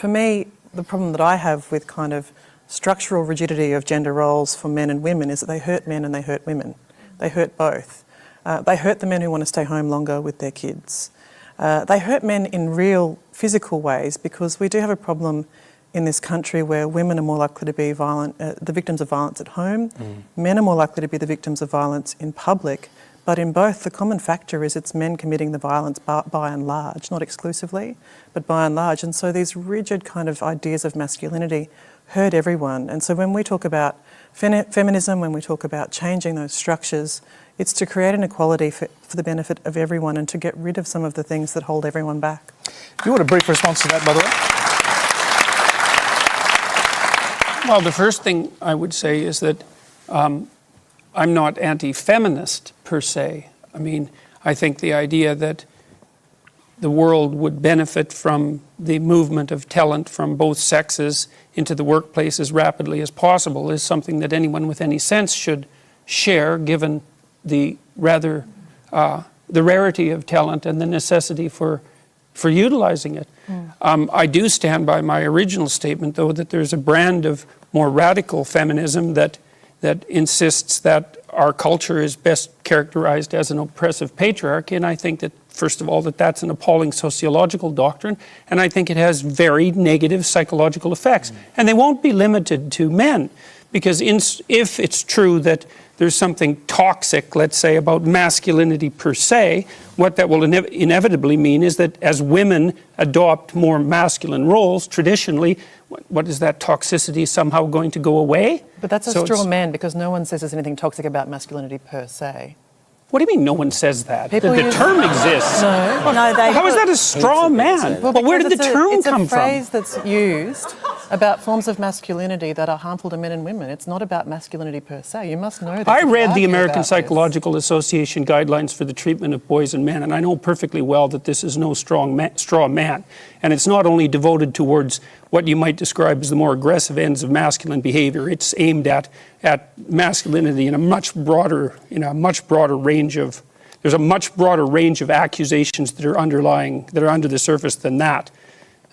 for me, the problem that I have with kind of structural rigidity of gender roles for men and women is that they hurt men and they hurt women. They hurt both. They hurt the men who want to stay home longer with their kids. They hurt men in real physical ways, because we do have a problem in this country where women are more likely to be the victims of violence at home. Men are more likely to be the victims of violence in public. But in both, the common factor is it's men committing the violence by and large, not exclusively, but by and large. And so these rigid kind of ideas of masculinity hurt everyone. And so when we talk about feminism, when we talk about changing those structures, it's to create an equality for the benefit of everyone and to get rid of some of the things that hold everyone back. Do you want a brief response to that, by the way? Well, the first thing I would say is that I'm not anti-feminist per se. I mean, I think the idea that the world would benefit from the movement of talent from both sexes into the workplace as rapidly as possible is something that anyone with any sense should share, given the the rarity of talent and the necessity for utilizing it. I do stand by my original statement, though, that there's a brand of more radical feminism that insists that our culture is best characterized as an oppressive patriarchy, and I think that, first of all, that's an appalling sociological doctrine, and I think it has very negative psychological effects. And they won't be limited to men, because if it's true that there's something toxic, let's say, about masculinity per se, what that will inevitably mean is that as women adopt more masculine roles, traditionally, what is that toxicity somehow going to go away? But that's a straw man, because no one says there's anything toxic about masculinity per se. What do you mean no one says that? The term exists. No, how is that a straw man? Well, where did the term come from? It's a phrase that's used about forms of masculinity that are harmful to men and women. It's not about masculinity per se. You must know that. I read the American Psychological Association guidelines for the treatment of boys and men, and I know perfectly well that this is no straw man. And it's not only devoted towards what you might describe as the more aggressive ends of masculine behavior. It's aimed at masculinity in a much broader range of. There's a much broader range of accusations that are under the surface than that.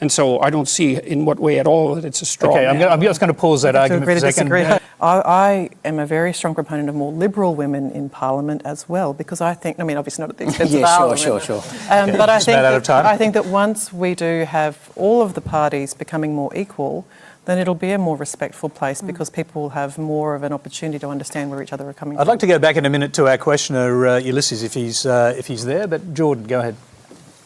And so I don't see in what way at all that it's a straw man. I'm just going to pause that argument for a second. I am a very strong proponent of more liberal women in Parliament as well, because I think, I mean, obviously not at the expense of Parliament. Sure. But I think that once we do have all of the parties becoming more equal, then it'll be a more respectful place, because people will have more of an opportunity to understand where each other are coming from. I'd like to go back in a minute to our questioner, Ulysses, if he's there. But Jordan, go ahead.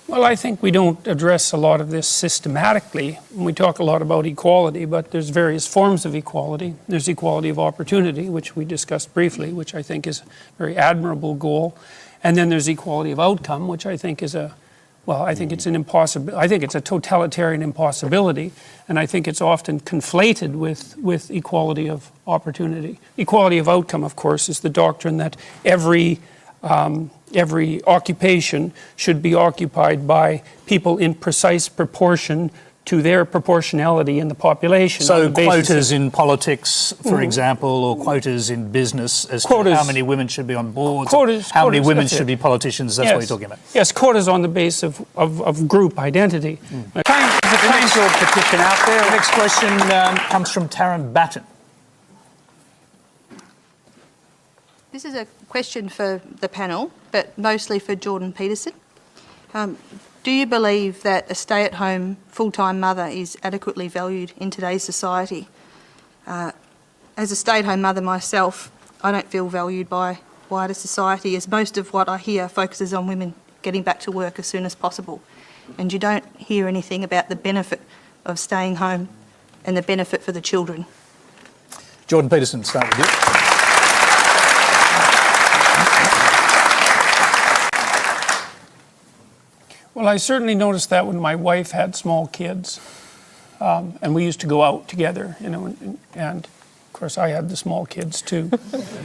Well, I think we don't address a lot of this systematically. We talk a lot about equality, but there's various forms of equality. There's equality of opportunity, which we discussed briefly, which I think is a very admirable goal. And then there's equality of outcome, which I think is I think it's a totalitarian impossibility, and I think it's often conflated with equality of opportunity. Equality of outcome, of course, is the doctrine that every occupation should be occupied by people in precise proportion to their proportionality in the population. So quotas in politics, for example, or quotas in business as to how many women should be on boards, how many women should be politicians, that's what you're talking about. Yes, quotas on the basis of group identity. There's a time petition out there. The next question comes from Taryn Batten. This is a question for the panel, but mostly for Jordan Peterson. Do you believe that a stay-at-home full-time mother is adequately valued in today's society? As a stay-at-home mother myself, I don't feel valued by wider society, as most of what I hear focuses on women getting back to work as soon as possible. And you don't hear anything about the benefit of staying home and the benefit for the children. Jordan Peterson, start with you. Well, I certainly noticed that when my wife had small kids, and we used to go out together, and of course I had the small kids too.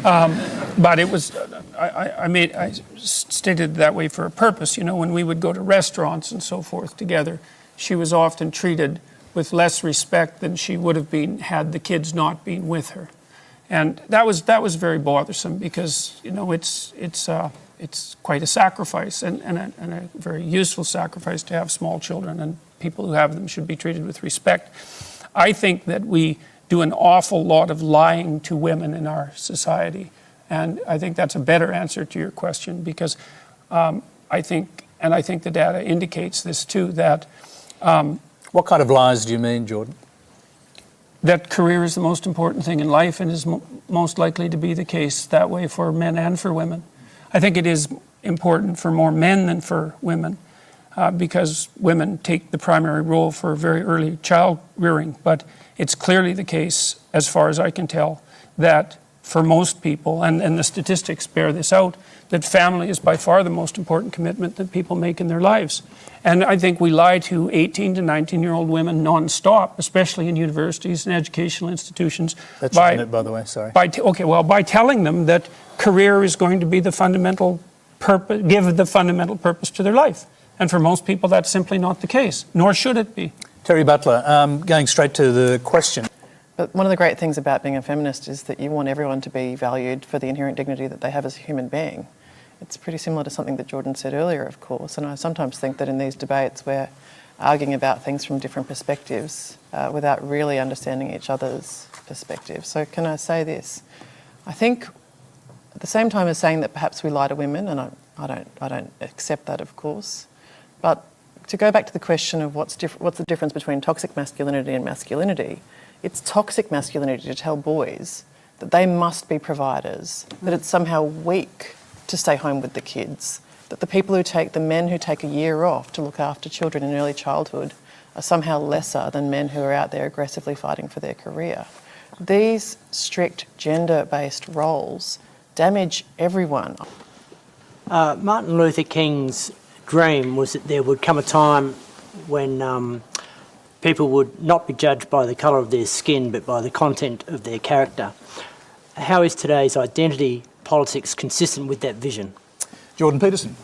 But it was, I stated it that way for a purpose. When we would go to restaurants and so forth together, she was often treated with less respect than she would have been had the kids not been with her, and that was very bothersome, because it's quite a sacrifice and a very useful sacrifice to have small children, and people who have them should be treated with respect. I think that we do an awful lot of lying to women in our society. And I think that's a better answer to your question, because I think the data indicates this too, that what kind of lies do you mean, Jordan? that career is the most important thing in life and is most likely to be the case that way for men and for women. I think it is important for more men than for women because women take the primary role for very early child rearing. But it's clearly the case, as far as I can tell, that for most people, and the statistics bear this out, that family is by far the most important commitment that people make in their lives. And I think we lie to 18 to 19-year-old women non-stop, especially in universities and educational institutions. That's a minute, by the way, sorry. By telling them that career is going to be the fundamental purpose, give the fundamental purpose to their life. And for most people, that's simply not the case, nor should it be. Terry Butler, going straight to the question. But one of the great things about being a feminist is that you want everyone to be valued for the inherent dignity that they have as a human being. It's pretty similar to something that Jordan said earlier, of course, and I sometimes think that in these debates we're arguing about things from different perspectives without really understanding each other's perspective. So can I say this? I think at the same time as saying that perhaps we lie to women, and I don't accept that, of course, but to go back to the question of what's the difference between toxic masculinity and masculinity, it's toxic masculinity to tell boys that they must be providers, that it's somehow weak to stay home with the kids, that the men who take a year off to look after children in early childhood are somehow lesser than men who are out there aggressively fighting for their career. These strict gender-based roles damage everyone. Martin Luther King's dream was that there would come a time when people would not be judged by the colour of their skin but by the content of their character. How is today's identity politics consistent with that vision? Jordan Peterson.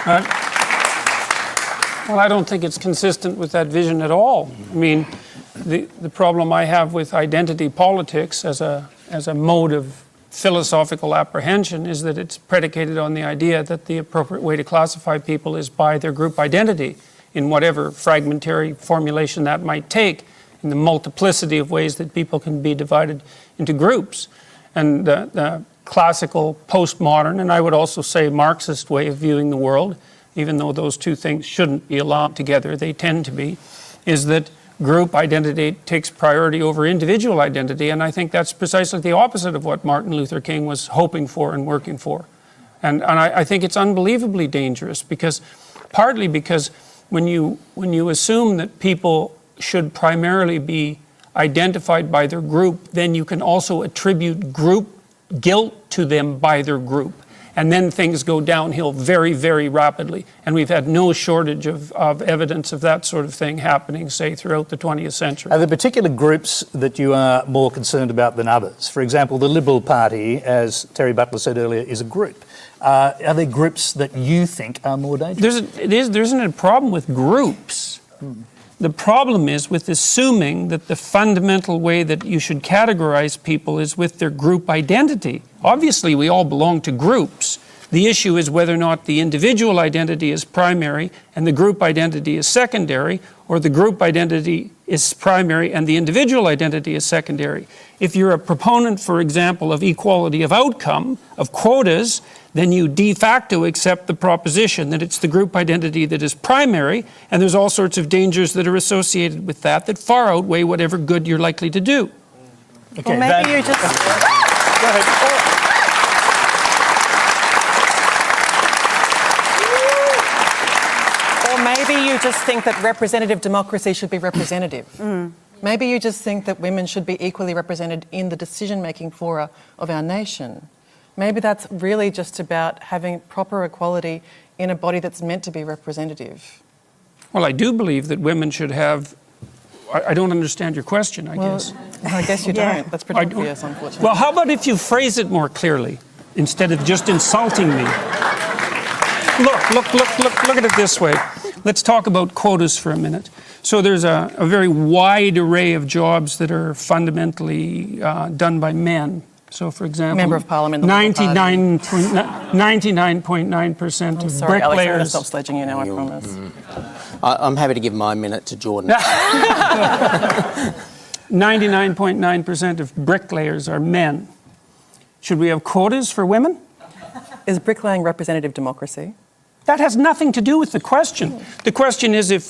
Well, I don't think it's consistent with that vision at all. I mean, the problem I have with identity politics as a mode of philosophical apprehension is that it's predicated on the idea that the appropriate way to classify people is by their group identity, in whatever fragmentary formulation that might take, in the multiplicity of ways that people can be divided into groups. And the classical postmodern, and I would also say Marxist way of viewing the world, even though those two things shouldn't be allowed together, they tend to be, is that group identity takes priority over individual identity, and I think that's precisely the opposite of what Martin Luther King was hoping for and working for. And I think it's unbelievably dangerous, partly because when you assume that people should primarily be identified by their group, then you can also attribute group guilt to them by their group. And then things go downhill very, very rapidly. And we've had no shortage of evidence of that sort of thing happening, say, throughout the 20th century. Are there particular groups that you are more concerned about than others? For example, the Liberal Party, as Terry Butler said earlier, is a group. Are there groups that you think are more dangerous? There isn't a problem with groups. The problem is with assuming that the fundamental way that you should categorize people is with their group identity. Obviously, we all belong to groups. The issue is whether or not the individual identity is primary and the group identity is secondary, or the group identity is primary and the individual identity is secondary. If you're a proponent, for example, of equality of outcome, of quotas, then you de facto accept the proposition that it's the group identity that is primary, and there's all sorts of dangers that are associated with that far outweigh whatever good you're likely to do. Okay, Or maybe you just... Go ahead. Or maybe you just think that representative democracy should be representative. Maybe you just think that women should be equally represented in the decision-making fora of our nation. Maybe that's really just about having proper equality in a body that's meant to be representative. Well, I do believe that women should have... I don't understand your question, I guess. I guess you don't. That's pretty obvious, unfortunately. Well, how about if you phrase it more clearly, instead of just insulting me? Look at it this way. Let's talk about quotas for a minute. So there's a very wide array of jobs that are fundamentally done by men. So, for example, Member of Parliament, 99.9% of sorry, Alex, I'm going to bricklayers. stop sledging you now, I promise. I'm happy to give my minute to Jordan. 99.9% of bricklayers are men. Should we have quotas for women? Is bricklaying representative democracy? That has nothing to do with the question. The question is if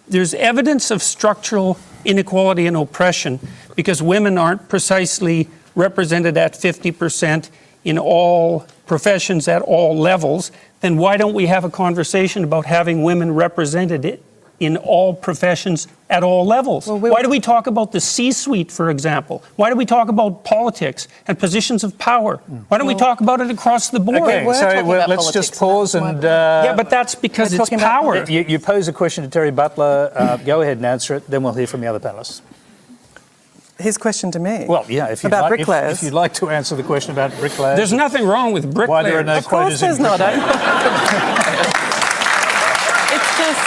there's evidence of structural inequality and oppression because women aren't precisely represented at 50% in all professions at all levels, then why don't we have a conversation about having women represented in all professions at all levels? Why do we talk about the C-suite, for example? Why do we talk about politics and positions of power? Why don't we talk about it across the board? Okay, so let's just pause and... yeah, but that's because it's power. You pose a question to Terry Butler. Go ahead and answer it, then we'll hear from the other panellists. His question to me. Well, yeah, if you'd, if you'd like to answer the question about bricklayers. There's nothing wrong with bricklayers. Why there are no quotas in bricklayers? It's just...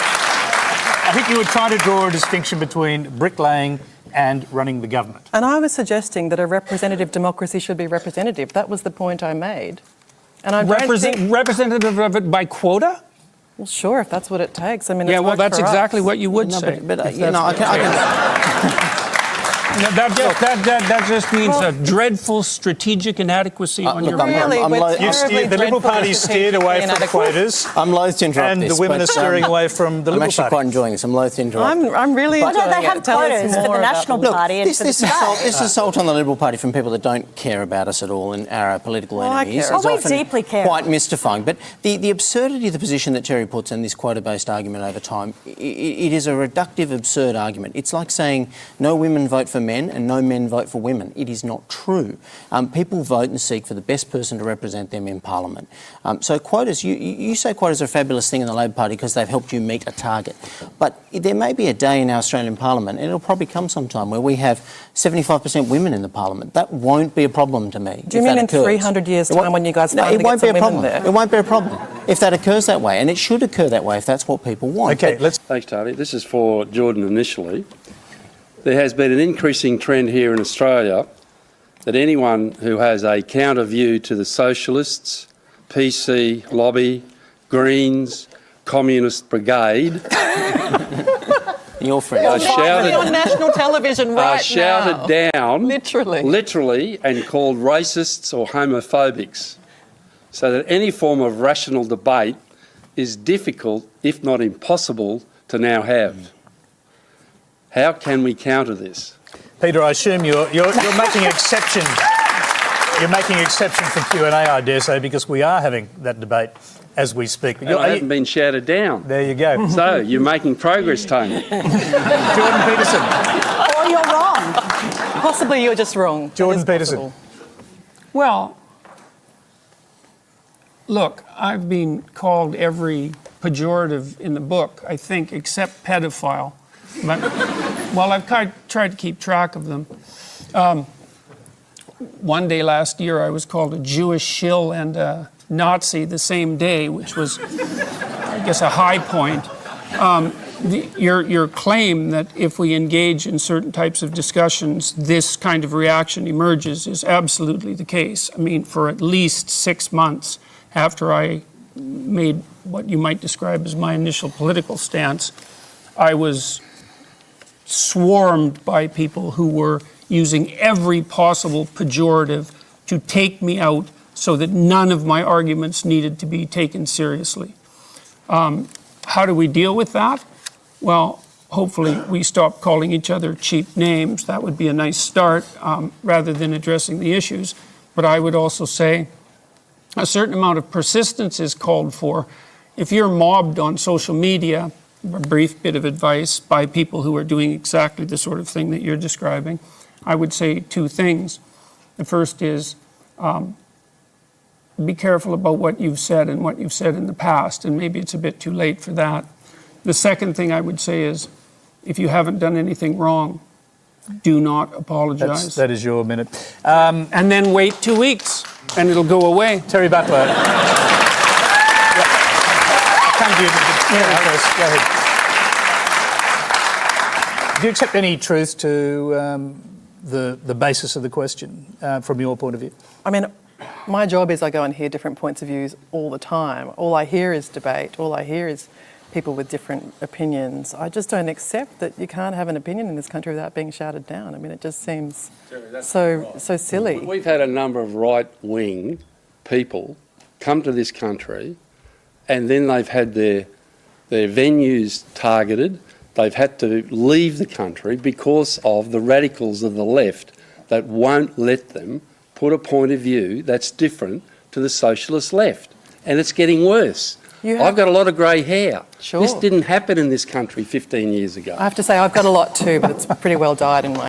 I think you were trying to draw a distinction between bricklaying and running the government. And I was suggesting that a representative democracy should be representative. That was the point I made. And I representative of it by quota? Well, sure, if that's what it takes. I mean, yeah, well, that's exactly what you would say. But you know, I can That just means a dreadful strategic inadequacy on your part. The Liberal Party steered away from quotas. I'm loath to interrupt and this. And the women are steering away from the Liberal Party. I'm actually quite enjoying this. I'm loath to interrupt. I'm really enjoying it. They have quotas for the National Party and for the state. This is assault on the Liberal Party from people that don't care about us at all and are our political enemies. Oh, we deeply care. Quite mystifying. But the absurdity of the position that Terry puts in this quota-based argument over time, it is a reductive, absurd argument. It's like saying no women vote for men and no men vote for women. It is not true. People vote and seek for the best person to represent them in Parliament. So quotas, you say quotas are a fabulous thing in the Labor Party because they've helped you meet a target. But there may be a day in our Australian Parliament, and it'll probably come sometime, where we have 75% women in the Parliament. That won't be a problem to me. Do you mean in 300 years' time when you guys finally get some women there? It won't be a problem if that occurs that way, and it should occur that way if that's what people want. Okay, Thanks, Tony. This is for Jordan initially. There has been an increasing trend here in Australia that anyone who has a counter view to the Socialists, PC, Lobby, Greens, Communist Brigade your friend are shouted on national television right shouted down literally and called racists or homophobics, so that any form of rational debate is difficult, if not impossible, to now have. How can we counter this? Peter, I assume you're making exception. You're making exception for Q&A, I dare say, because we are having that debate as we speak. And I haven't been shouted down. There you go. So you're making progress, Tony. Jordan Peterson. Or you're wrong. Possibly you're just wrong. Jordan Peterson. Well, look, I've been called every pejorative in the book, I think, except pedophile. But, well, I've tried to keep track of them. One day last year, I was called a Jewish shill and a Nazi the same day, which was, I guess, a high point. Your claim that if we engage in certain types of discussions, this kind of reaction emerges is absolutely the case. I mean, for at least 6 months after I made what you might describe as my initial political stance, I was swarmed by people who were using every possible pejorative to take me out so that none of my arguments needed to be taken seriously. How do we deal with that? Well, hopefully we stop calling each other cheap names. That would be a nice start rather than addressing the issues. But I would also say a certain amount of persistence is called for. If you're mobbed on social media, a brief bit of advice by people who are doing exactly the sort of thing that you're describing, I would say 2 things. The first is be careful about what you've said and what you've said in the past, and maybe it's a bit too late for that. The second thing I would say is if you haven't done anything wrong, do not apologize. That is your minute. And then wait 2 weeks and it'll go away. Terry Butler. Come to you. Go ahead. Do you accept any truth to the basis of the question from your point of view? I mean, my job is I go and hear different points of views all the time. All I hear is debate. All I hear is people with different opinions. I just don't accept that you can't have an opinion in this country without being shouted down. I mean, it just seems so silly. We've had a number of right-wing people come to this country and then they've had their venues targeted. They've had to leave the country because of the radicals of the left that won't let them put a point of view that's different to the socialist left. And it's getting worse. I've got a lot of grey hair. Sure. This didn't happen in this country 15 years ago. I have to say I've got a lot too, but it's pretty well dyed in my